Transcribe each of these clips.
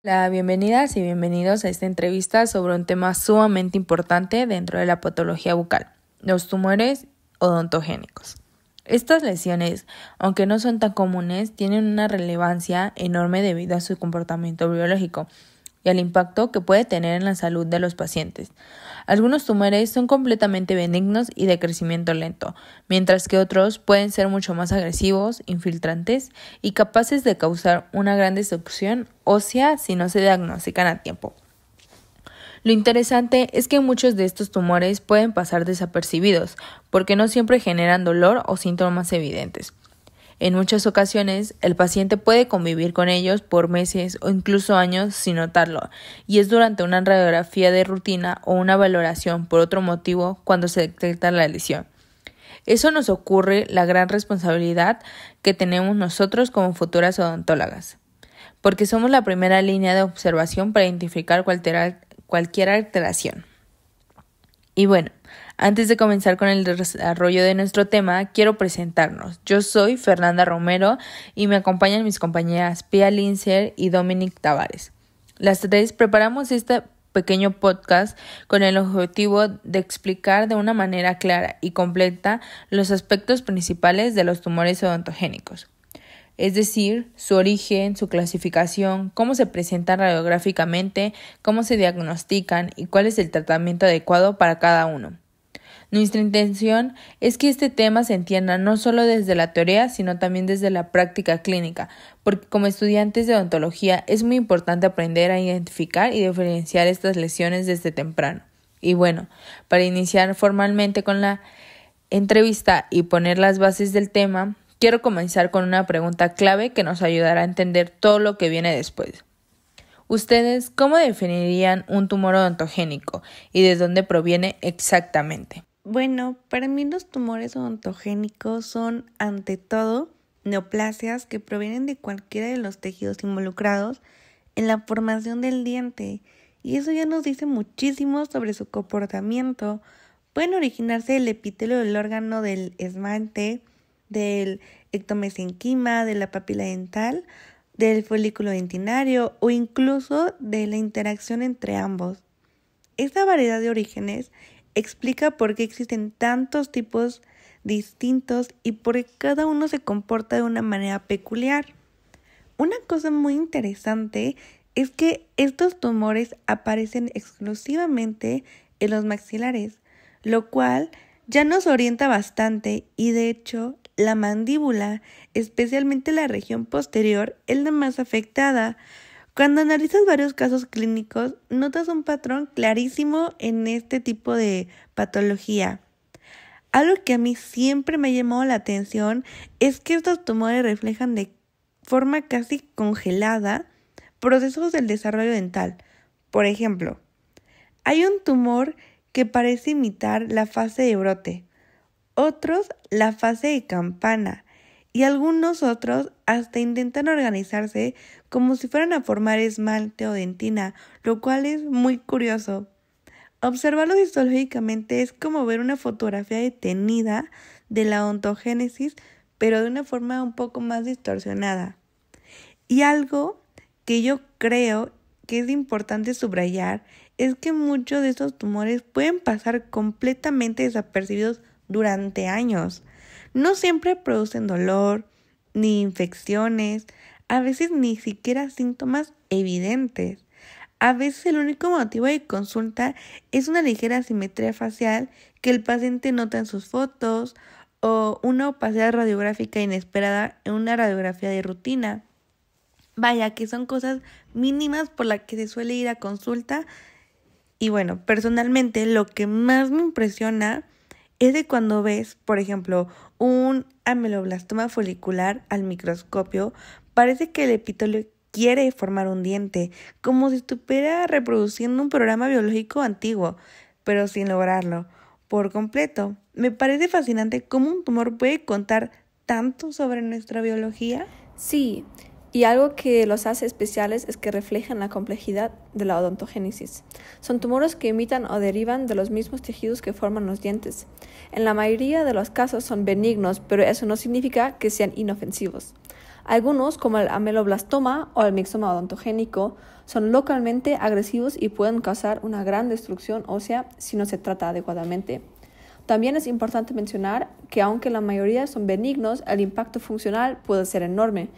Bienvenidas y bienvenidos a esta entrevista sobre un tema sumamente importante dentro de la patología bucal, los tumores odontogénicos. Estas lesiones, aunque no son tan comunes, tienen una relevancia enorme debido a su comportamiento biológico y al impacto que puede tener en la salud de los pacientes. Algunos tumores son completamente benignos y de crecimiento lento, mientras que otros pueden ser mucho más agresivos, infiltrantes y capaces de causar una gran destrucción ósea si no se diagnostican a tiempo. Lo interesante es que muchos de estos tumores pueden pasar desapercibidos, porque no siempre generan dolor o síntomas evidentes. En muchas ocasiones, el paciente puede convivir con ellos por meses o incluso años sin notarlo, y es durante una radiografía de rutina o una valoración por otro motivo cuando se detecta la lesión. Eso nos ocurre la gran responsabilidad que tenemos nosotros como futuras odontólogas, porque somos la primera línea de observación para identificar cualquier alteración. Y bueno, antes de comenzar con el desarrollo de nuestro tema, quiero presentarnos. Yo soy Fernanda Romero y me acompañan mis compañeras Pia Lincer y Dominic Tavares. Las tres preparamos este pequeño podcast con el objetivo de explicar de una manera clara y completa los aspectos principales de los tumores odontogénicos. Es decir, su origen, su clasificación, cómo se presentan radiográficamente, cómo se diagnostican y cuál es el tratamiento adecuado para cada uno. Nuestra intención es que este tema se entienda no solo desde la teoría, sino también desde la práctica clínica, porque como estudiantes de odontología es muy importante aprender a identificar y diferenciar estas lesiones desde temprano. Y bueno, para iniciar formalmente con la entrevista y poner las bases del tema, quiero comenzar con una pregunta clave que nos ayudará a entender todo lo que viene después. ¿Ustedes cómo definirían un tumor odontogénico y de dónde proviene exactamente? Bueno, para mí los tumores odontogénicos son, ante todo, neoplasias que provienen de cualquiera de los tejidos involucrados en la formación del diente, y eso ya nos dice muchísimo sobre su comportamiento. Pueden originarse del epitelio del órgano del esmalte, del ectomesenquima, de la papila dental, del folículo dentinario o incluso de la interacción entre ambos. Esta variedad de orígenes explica por qué existen tantos tipos distintos y por qué cada uno se comporta de una manera peculiar. Una cosa muy interesante es que estos tumores aparecen exclusivamente en los maxilares, lo cual ya nos orienta bastante y de hecho la mandíbula, especialmente la región posterior, es la más afectada. Cuando analizas varios casos clínicos, notas un patrón clarísimo en este tipo de patología. Algo que a mí siempre me ha llamado la atención es que estos tumores reflejan de forma casi congelada procesos del desarrollo dental. Por ejemplo, hay un tumor que parece imitar la fase de brote, otros la fase de campana, y algunos otros hasta intentan organizarse como si fueran a formar esmalte o dentina, lo cual es muy curioso. Observarlo histológicamente es como ver una fotografía detenida de la ontogénesis, pero de una forma un poco más distorsionada. Y algo que yo creo que es importante subrayar es que muchos de estos tumores pueden pasar completamente desapercibidos durante años. No siempre producen dolor, ni infecciones, a veces ni siquiera síntomas evidentes. A veces el único motivo de consulta es una ligera asimetría facial que el paciente nota en sus fotos o una opacidad radiográfica inesperada en una radiografía de rutina. Vaya, que son cosas mínimas por las que se suele ir a consulta. Y bueno, personalmente lo que más me impresiona es de cuando ves, por ejemplo, un ameloblastoma folicular al microscopio, parece que el epitelio quiere formar un diente, como si estuviera reproduciendo un programa biológico antiguo, pero sin lograrlo por completo. Me parece fascinante cómo un tumor puede contar tanto sobre nuestra biología. Sí, y algo que los hace especiales es que reflejan la complejidad de la odontogénesis. Son tumores que imitan o derivan de los mismos tejidos que forman los dientes. En la mayoría de los casos son benignos, pero eso no significa que sean inofensivos. Algunos, como el ameloblastoma o el mixoma odontogénico, son localmente agresivos y pueden causar una gran destrucción ósea si no se trata adecuadamente. También es importante mencionar que aunque la mayoría son benignos, el impacto funcional puede ser enorme.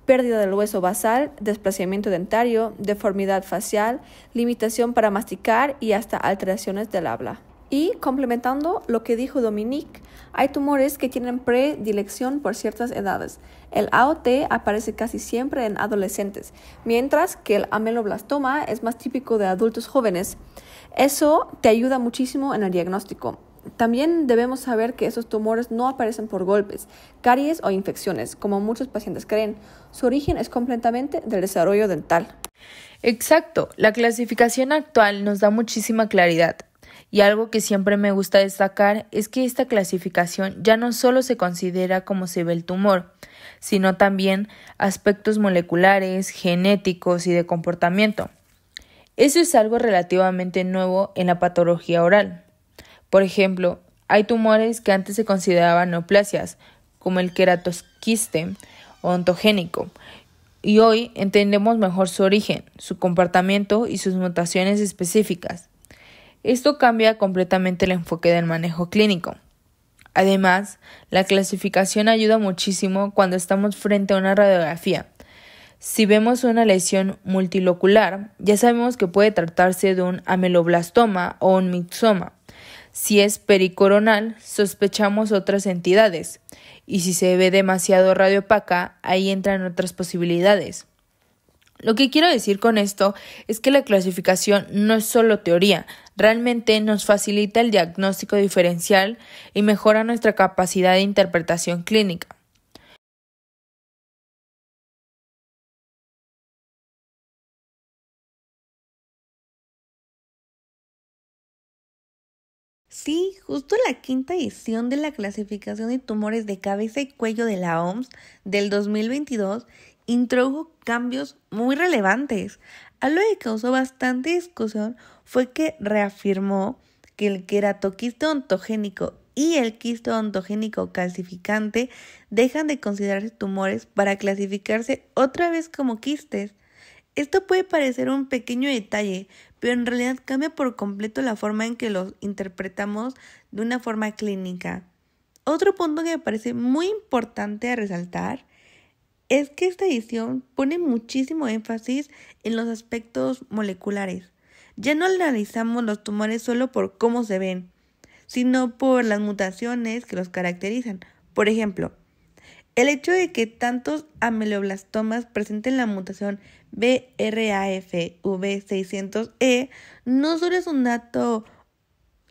Pérdida del hueso basal, desplazamiento dentario, deformidad facial, limitación para masticar y hasta alteraciones del habla. Y complementando lo que dijo Dominique, hay tumores que tienen predilección por ciertas edades. El AOT aparece casi siempre en adolescentes, mientras que el ameloblastoma es más típico de adultos jóvenes. Eso te ayuda muchísimo en el diagnóstico. También debemos saber que esos tumores no aparecen por golpes, caries o infecciones, como muchos pacientes creen. Su origen es completamente del desarrollo dental. Exacto, la clasificación actual nos da muchísima claridad. Y algo que siempre me gusta destacar es que esta clasificación ya no solo se considera cómo se ve el tumor, sino también aspectos moleculares, genéticos y de comportamiento. Eso es algo relativamente nuevo en la patología oral. Por ejemplo, hay tumores que antes se consideraban neoplasias, como el queratoquiste odontogénico, y hoy entendemos mejor su origen, su comportamiento y sus mutaciones específicas. Esto cambia completamente el enfoque del manejo clínico. Además, la clasificación ayuda muchísimo cuando estamos frente a una radiografía. Si vemos una lesión multilocular, ya sabemos que puede tratarse de un ameloblastoma o un mixoma. Si es pericoronal, sospechamos otras entidades. Y si se ve demasiado radiopaca, ahí entran otras posibilidades. Lo que quiero decir con esto es que la clasificación no es solo teoría, realmente nos facilita el diagnóstico diferencial y mejora nuestra capacidad de interpretación clínica. Sí, justo la quinta edición de la clasificación de tumores de cabeza y cuello de la OMS del 2022 introdujo cambios muy relevantes. Algo que causó bastante discusión fue que reafirmó que el queratoquiste odontogénico y el quiste odontogénico calcificante dejan de considerarse tumores para clasificarse otra vez como quistes. Esto puede parecer un pequeño detalle, pero en realidad cambia por completo la forma en que los interpretamos de una forma clínica. Otro punto que me parece muy importante a resaltar es que esta edición pone muchísimo énfasis en los aspectos moleculares. Ya no analizamos los tumores solo por cómo se ven, sino por las mutaciones que los caracterizan. Por ejemplo, el hecho de que tantos ameloblastomas presenten la mutación BRAF-V600E no solo es un dato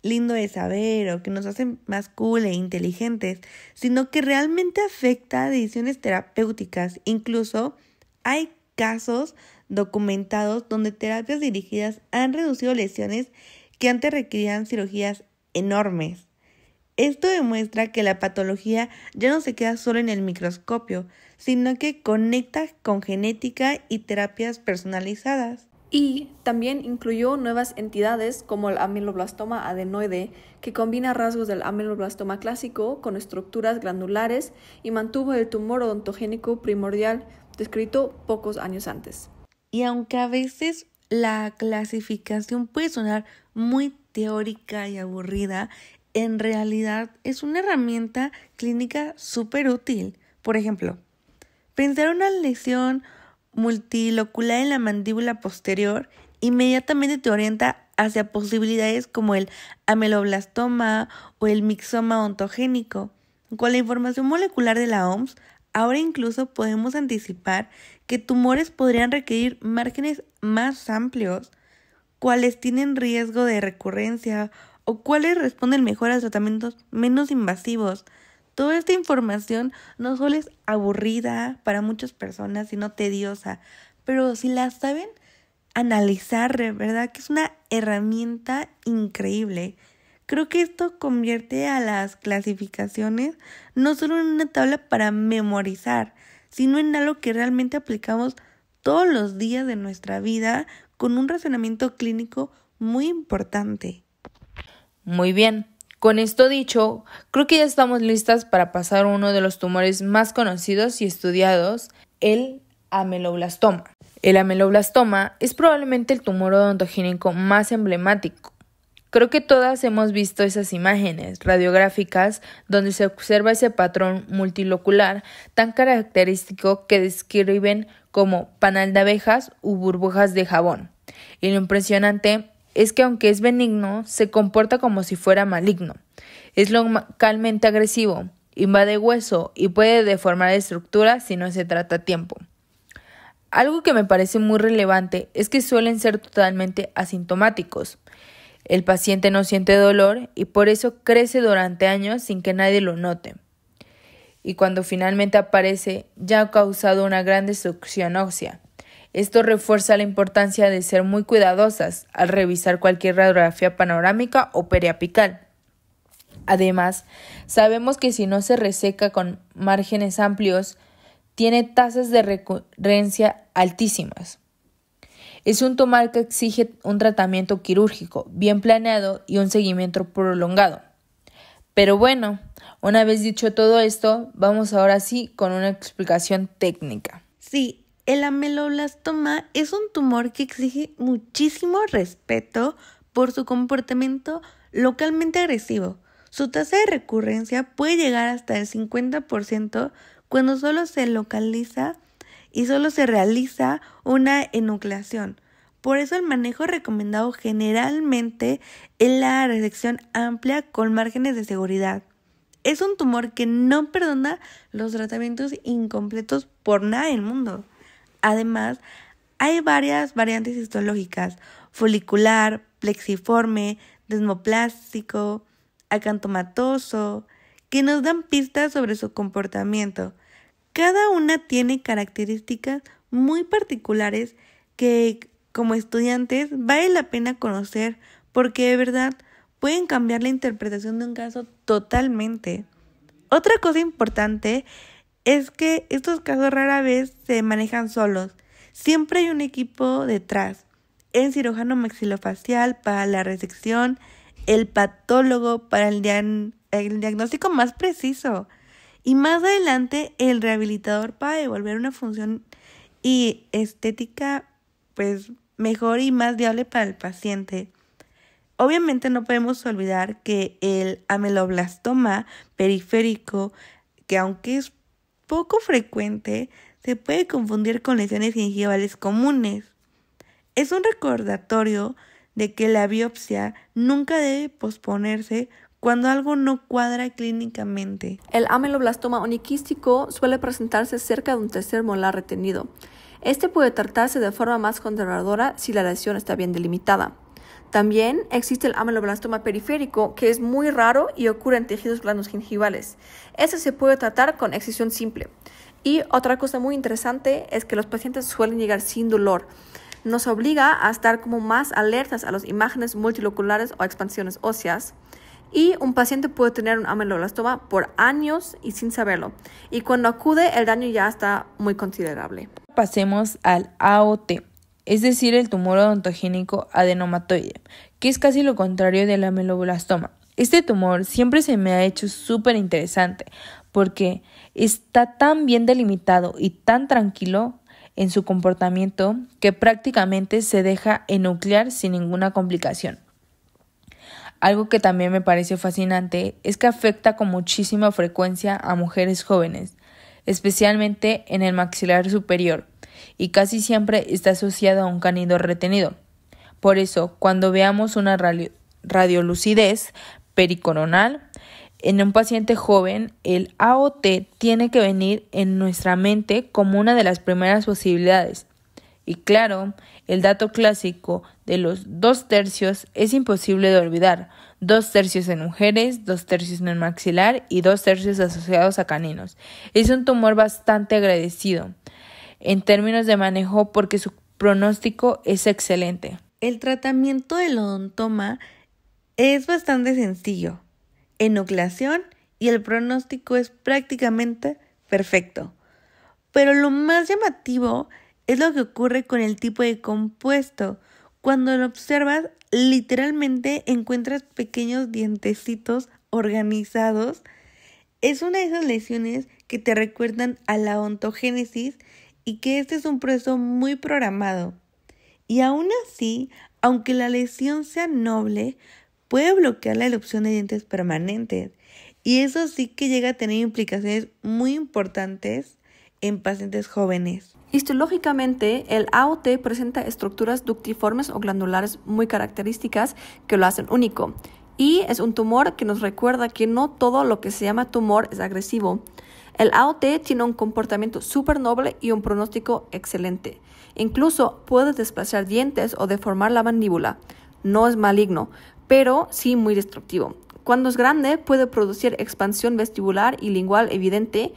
lindo de saber o que nos hace más cool e inteligentes, sino que realmente afecta a decisiones terapéuticas. Incluso hay casos documentados donde terapias dirigidas han reducido lesiones que antes requerían cirugías enormes. Esto demuestra que la patología ya no se queda solo en el microscopio, sino que conecta con genética y terapias personalizadas. Y también incluyó nuevas entidades como el ameloblastoma adenoide, que combina rasgos del ameloblastoma clásico con estructuras glandulares y mantuvo el tumor odontogénico primordial descrito pocos años antes. Y aunque a veces la clasificación puede sonar muy teórica y aburrida, en realidad es una herramienta clínica súper útil. Por ejemplo, pensar una lesión multilocular en la mandíbula posterior inmediatamente te orienta hacia posibilidades como el ameloblastoma o el mixoma odontogénico. Con la información molecular de la OMS, ahora incluso podemos anticipar que tumores podrían requerir márgenes más amplios, cuáles tienen riesgo de recurrencia o cuáles responden mejor a tratamientos menos invasivos. Toda esta información no solo es aburrida para muchas personas, sino tediosa, pero si la saben analizar, ¿verdad? Que es una herramienta increíble. Creo que esto convierte a las clasificaciones no solo en una tabla para memorizar, sino en algo que realmente aplicamos todos los días de nuestra vida con un razonamiento clínico muy importante. Muy bien. Con esto dicho, creo que ya estamos listas para pasar a uno de los tumores más conocidos y estudiados, el ameloblastoma. El ameloblastoma es probablemente el tumor odontogénico más emblemático. Creo que todas hemos visto esas imágenes radiográficas donde se observa ese patrón multilocular tan característico que describen como panal de abejas u burbujas de jabón. Y lo impresionante es que aunque es benigno, se comporta como si fuera maligno. Es localmente agresivo, invade hueso y puede deformar estructuras si no se trata a tiempo. Algo que me parece muy relevante es que suelen ser totalmente asintomáticos. El paciente no siente dolor y por eso crece durante años sin que nadie lo note. Y cuando finalmente aparece, ya ha causado una gran destrucción ósea. Esto refuerza la importancia de ser muy cuidadosas al revisar cualquier radiografía panorámica o periapical. Además, sabemos que si no se reseca con márgenes amplios, tiene tasas de recurrencia altísimas. Es un tumor que exige un tratamiento quirúrgico bien planeado y un seguimiento prolongado. Pero bueno, una vez dicho todo esto, vamos ahora sí con una explicación técnica. Sí, el ameloblastoma es un tumor que exige muchísimo respeto por su comportamiento localmente agresivo. Su tasa de recurrencia puede llegar hasta el 50% cuando solo se localiza y solo se realiza una enucleación. Por eso el manejo recomendado generalmente es la resección amplia con márgenes de seguridad. Es un tumor que no perdona los tratamientos incompletos por nada del mundo. Además, hay varias variantes histológicas: folicular, plexiforme, desmoplástico, acantomatoso, que nos dan pistas sobre su comportamiento. Cada una tiene características muy particulares que, como estudiantes, vale la pena conocer porque de verdad pueden cambiar la interpretación de un caso totalmente. Otra cosa importante es que estos casos rara vez se manejan solos. Siempre hay un equipo detrás: el cirujano maxilofacial para la resección, el patólogo para el diagnóstico más preciso, y más adelante el rehabilitador para devolver una función y estética mejor y más viable para el paciente. Obviamente no podemos olvidar que el ameloblastoma periférico, que aunque es poco frecuente, se puede confundir con lesiones gingivales comunes. Es un recordatorio de que la biopsia nunca debe posponerse cuando algo no cuadra clínicamente. El ameloblastoma oniquístico suele presentarse cerca de un tercer molar retenido. Este puede tratarse de forma más conservadora si la lesión está bien delimitada. También existe el ameloblastoma periférico, que es muy raro y ocurre en tejidos blandos gingivales. Este se puede tratar con excisión simple. Y otra cosa muy interesante es que los pacientes suelen llegar sin dolor. Nos obliga a estar como más alertas a las imágenes multiloculares o expansiones óseas. Y un paciente puede tener un ameloblastoma por años y sin saberlo. Y cuando acude, el daño ya está muy considerable. Pasemos al AOT, es decir, el tumor odontogénico adenomatoide, que es casi lo contrario del ameloblastoma. Este tumor siempre se me ha hecho súper interesante porque está tan bien delimitado y tan tranquilo en su comportamiento que prácticamente se deja enuclear sin ninguna complicación. Algo que también me parece fascinante es que afecta con muchísima frecuencia a mujeres jóvenes, especialmente en el maxilar superior, y casi siempre está asociado a un cánido retenido. Por eso, cuando veamos una radiolucidez pericoronal en un paciente joven, el AOT tiene que venir en nuestra mente como una de las primeras posibilidades. Y claro, el dato clásico de los 2/3 es imposible de olvidar: 2/3 en mujeres, 2/3 en el maxilar y 2/3 asociados a caninos. Es un tumor bastante agradecido en términos de manejo porque su pronóstico es excelente. El tratamiento del odontoma es bastante sencillo: enucleación, y el pronóstico es prácticamente perfecto. Pero lo más llamativo es lo que ocurre con el tipo de compuesto. Cuando lo observas, literalmente encuentras pequeños dientecitos organizados. Es una de esas lesiones que te recuerdan a la ontogénesis y que este es un proceso muy programado. Y aún así, aunque la lesión sea noble, puede bloquear la erupción de dientes permanentes. Y eso sí que llega a tener implicaciones muy importantes en pacientes jóvenes. Histológicamente, el AOT presenta estructuras ductiformes o glandulares muy características que lo hacen único. Y es un tumor que nos recuerda que no todo lo que se llama tumor es agresivo. El AOT tiene un comportamiento súper noble y un pronóstico excelente. Incluso puede desplazar dientes o deformar la mandíbula. No es maligno, pero sí muy destructivo. Cuando es grande, puede producir expansión vestibular y lingual evidente,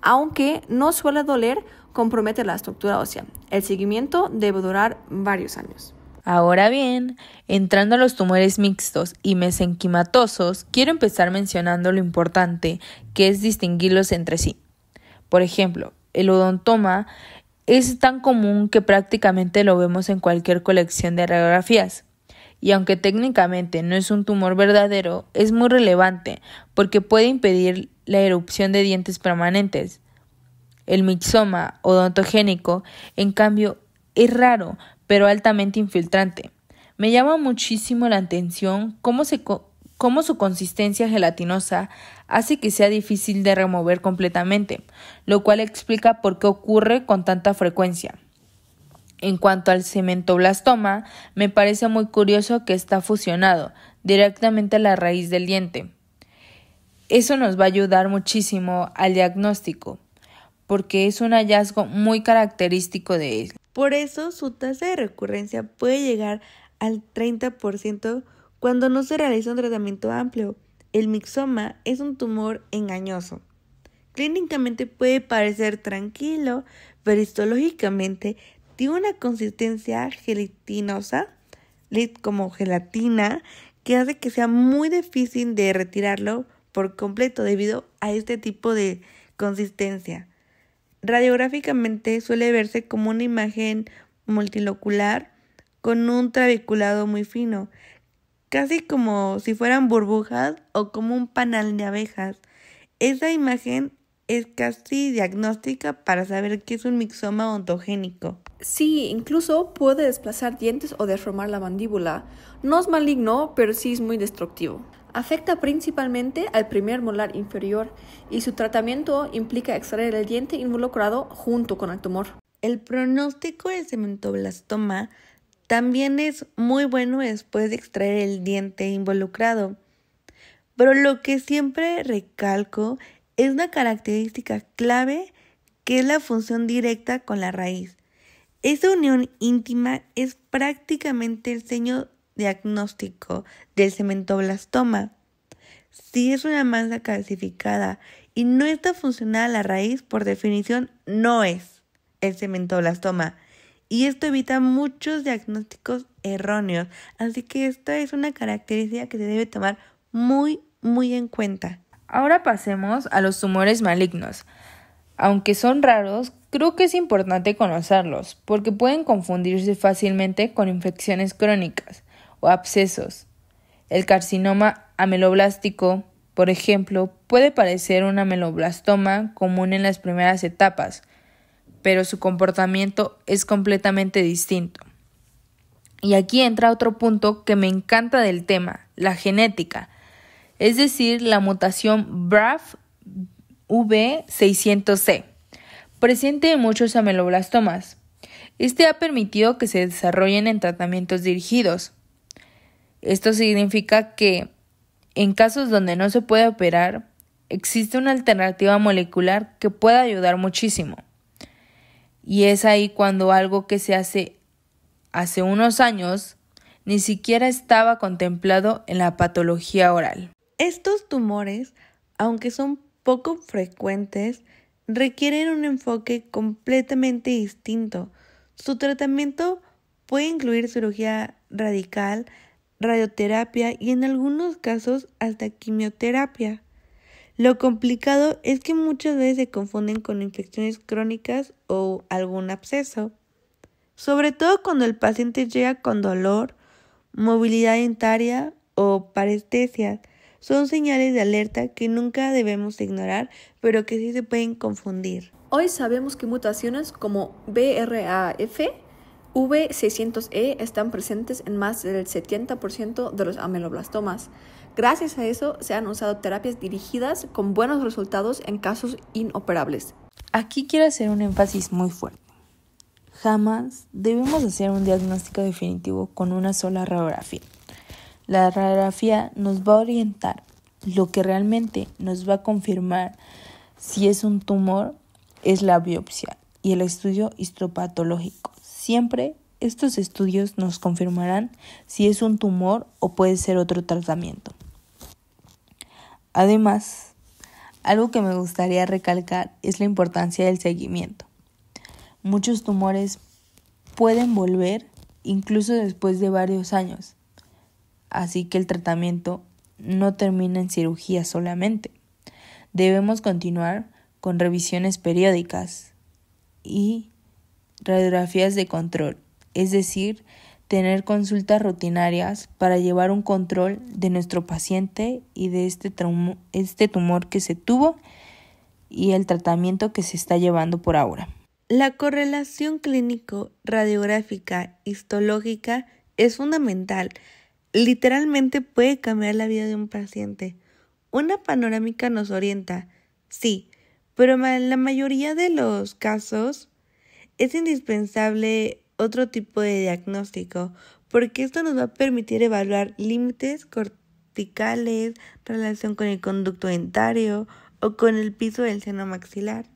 aunque no suele doler, compromete la estructura ósea. El seguimiento debe durar varios años. Ahora bien, entrando a los tumores mixtos y mesenquimatosos, quiero empezar mencionando lo importante que es distinguirlos entre sí. Por ejemplo, el odontoma es tan común que prácticamente lo vemos en cualquier colección de radiografías. Y aunque técnicamente no es un tumor verdadero, es muy relevante porque puede impedir la erupción de dientes permanentes. El mixoma odontogénico, en cambio, es raro, pero altamente infiltrante. Me llama muchísimo la atención cómo su consistencia gelatinosa hace que sea difícil de remover completamente, lo cual explica por qué ocurre con tanta frecuencia. En cuanto al cementoblastoma, me parece muy curioso que está fusionado directamente a la raíz del diente. Eso nos va a ayudar muchísimo al diagnóstico, porque es un hallazgo muy característico de él. Por eso su tasa de recurrencia puede llegar al 30% cuando no se realiza un tratamiento amplio. El mixoma es un tumor engañoso. Clínicamente puede parecer tranquilo, pero histológicamente tiene una consistencia gelatinosa, como gelatina, que hace que sea muy difícil de retirarlo por completo debido a este tipo de consistencia. Radiográficamente suele verse como una imagen multilocular con un trabeculado muy fino, casi como si fueran burbujas o como un panal de abejas. Esa imagen es casi diagnóstica para saber que es un mixoma ontogénico. Sí, incluso puede desplazar dientes o deformar la mandíbula. No es maligno, pero sí es muy destructivo. Afecta principalmente al primer molar inferior y su tratamiento implica extraer el diente involucrado junto con el tumor. El pronóstico del cementoblastoma también es muy bueno después de extraer el diente involucrado, pero lo que siempre recalco es una característica clave que es la función directa con la raíz. Esa unión íntima es prácticamente el seño diagnóstico del cementoblastoma. Si es una masa calcificada y no está funcionada la raíz, por definición no es el cementoblastoma. Y esto evita muchos diagnósticos erróneos. Así que esta es una característica que se debe tomar muy en cuenta. Ahora pasemos a los tumores malignos. Aunque son raros, creo que es importante conocerlos porque pueden confundirse fácilmente con infecciones crónicas o abscesos. El carcinoma ameloblástico, por ejemplo, puede parecer un ameloblastoma común en las primeras etapas, pero su comportamiento es completamente distinto. Y aquí entra otro punto que me encanta del tema, la genética, es decir, la mutación BRAF V600C, presente en muchos ameloblastomas. Este ha permitido que se desarrollen en tratamientos dirigidos. Esto significa que, en casos donde no se puede operar, existe una alternativa molecular que puede ayudar muchísimo. Y es ahí cuando algo que se hace unos años ni siquiera estaba contemplado en la patología oral. Estos tumores, aunque son poco frecuentes, requieren un enfoque completamente distinto. Su tratamiento puede incluir cirugía radical, radioterapia y en algunos casos hasta quimioterapia. Lo complicado es que muchas veces se confunden con infecciones crónicas o algún absceso. sobre todo cuando el paciente llega con dolor, movilidad dentaria o parestesias. Son señales de alerta que nunca debemos ignorar, pero que sí se pueden confundir. Hoy sabemos que mutaciones como BRAF, V600E están presentes en más del 70% de los ameloblastomas. Gracias a eso se han usado terapias dirigidas con buenos resultados en casos inoperables. Aquí quiero hacer un énfasis muy fuerte. Jamás debemos hacer un diagnóstico definitivo con una sola radiografía. La radiografía nos va a orientar. Lo que realmente nos va a confirmar si es un tumor es la biopsia y el estudio histopatológico. Siempre estos estudios nos confirmarán si es un tumor o puede ser otro tratamiento. Además, algo que me gustaría recalcar es la importancia del seguimiento. Muchos tumores pueden volver incluso después de varios años, así que el tratamiento no termina en cirugía solamente. Debemos continuar con revisiones periódicas y radiografías de control, es decir, tener consultas rutinarias para llevar un control de nuestro paciente y de este tumor que se tuvo y el tratamiento que se está llevando por ahora. La correlación clínico-radiográfica histológica es fundamental. Literalmente puede cambiar la vida de un paciente. Una panorámica nos orienta, sí, pero en la mayoría de los casos es indispensable otro tipo de diagnóstico, porque esto nos va a permitir evaluar límites corticales, relación con el conducto dentario o con el piso del seno maxilar.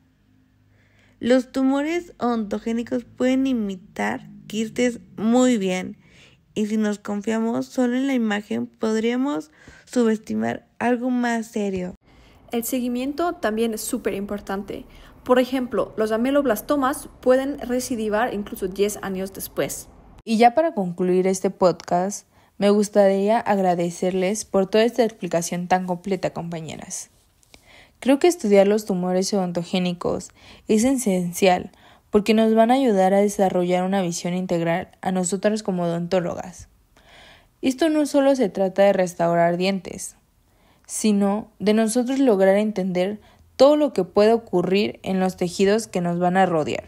Los tumores odontogénicos pueden imitar quistes muy bien, y si nos confiamos solo en la imagen podríamos subestimar algo más serio. El seguimiento también es súper importante. Por ejemplo, los ameloblastomas pueden recidivar incluso 10 años después. Y ya para concluir este podcast, me gustaría agradecerles por toda esta explicación tan completa, compañeras. Creo que estudiar los tumores odontogénicos es esencial porque nos van a ayudar a desarrollar una visión integral a nosotras como odontólogas. Esto no solo se trata de restaurar dientes, sino de nosotros lograr entender todo lo que puede ocurrir en los tejidos que nos van a rodear.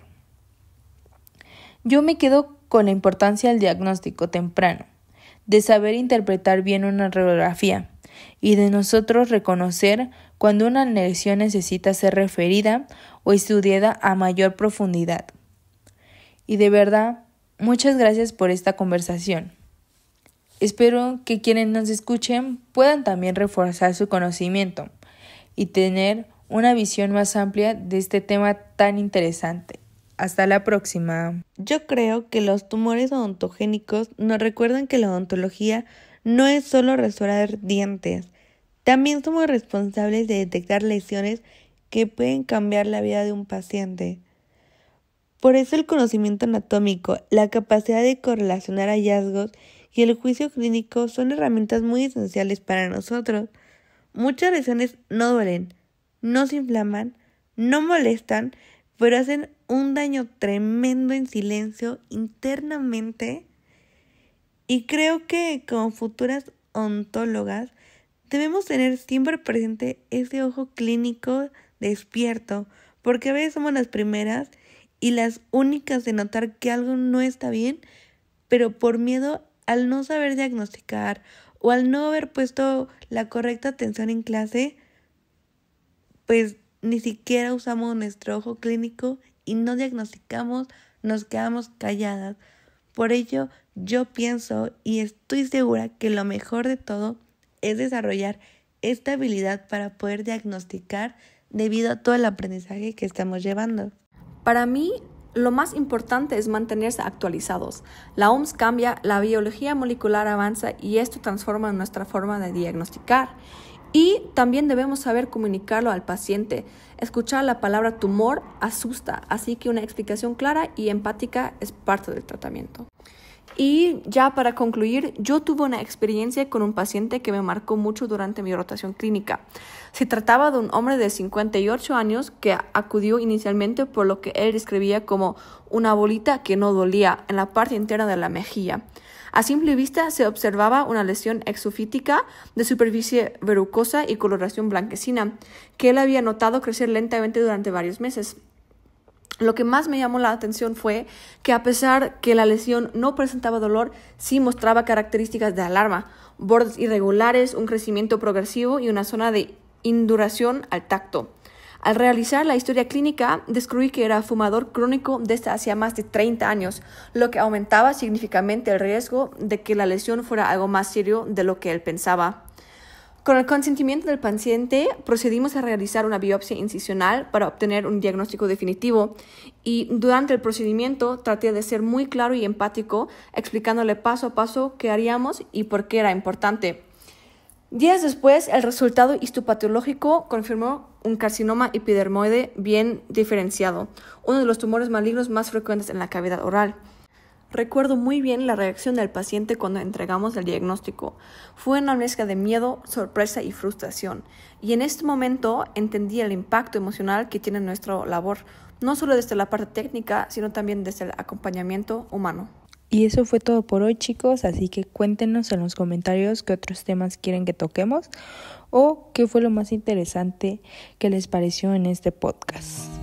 Yo me quedo con la importancia del diagnóstico temprano, de saber interpretar bien una radiografía y de nosotros reconocer cuando una lesión necesita ser referida o estudiada a mayor profundidad. Y de verdad, muchas gracias por esta conversación. Espero que quienes nos escuchen puedan también reforzar su conocimiento y tener una visión más amplia de este tema tan interesante. Hasta la próxima. Yo creo que los tumores odontogénicos nos recuerdan que la odontología no es solo restaurar dientes. También somos responsables de detectar lesiones que pueden cambiar la vida de un paciente. Por eso el conocimiento anatómico, la capacidad de correlacionar hallazgos y el juicio clínico son herramientas muy esenciales para nosotros. Muchas lesiones no duelen, no se inflaman, no molestan, pero hacen un daño tremendo en silencio internamente. Y creo que como futuras odontólogas debemos tener siempre presente ese ojo clínico despierto, porque a veces somos las primeras y las únicas de notar que algo no está bien, pero por miedo al no saber diagnosticar o al no haber puesto la correcta atención en clase, pues ni siquiera usamos nuestro ojo clínico y no diagnosticamos, nos quedamos calladas. Por ello, yo pienso y estoy segura que lo mejor de todo es desarrollar esta habilidad para poder diagnosticar debido a todo el aprendizaje que estamos llevando. Para mí, lo más importante es mantenerse actualizados. La OMS cambia, la biología molecular avanza y esto transforma nuestra forma de diagnosticar. Y también debemos saber comunicarlo al paciente. Escuchar la palabra tumor asusta, así que una explicación clara y empática es parte del tratamiento. Y ya para concluir, yo tuve una experiencia con un paciente que me marcó mucho durante mi rotación clínica. Se trataba de un hombre de 58 años que acudió inicialmente por lo que él describía como una bolita que no dolía en la parte interna de la mejilla. A simple vista se observaba una lesión exofítica de superficie verrucosa y coloración blanquecina, que él había notado crecer lentamente durante varios meses. Lo que más me llamó la atención fue que a pesar que la lesión no presentaba dolor, sí mostraba características de alarma, bordes irregulares, un crecimiento progresivo y una zona de induración al tacto. Al realizar la historia clínica, descubrí que era fumador crónico desde hacía más de 30 años, lo que aumentaba significativamente el riesgo de que la lesión fuera algo más serio de lo que él pensaba. Con el consentimiento del paciente, procedimos a realizar una biopsia incisional para obtener un diagnóstico definitivo y durante el procedimiento traté de ser muy claro y empático, explicándole paso a paso qué haríamos y por qué era importante. Días después, el resultado histopatológico confirmó un carcinoma epidermoide bien diferenciado, uno de los tumores malignos más frecuentes en la cavidad oral. Recuerdo muy bien la reacción del paciente cuando entregamos el diagnóstico. Fue una mezcla de miedo, sorpresa y frustración. Y en este momento entendí el impacto emocional que tiene nuestra labor, no solo desde la parte técnica, sino también desde el acompañamiento humano. Y eso fue todo por hoy, chicos, así que cuéntenos en los comentarios qué otros temas quieren que toquemos o qué fue lo más interesante que les pareció en este podcast.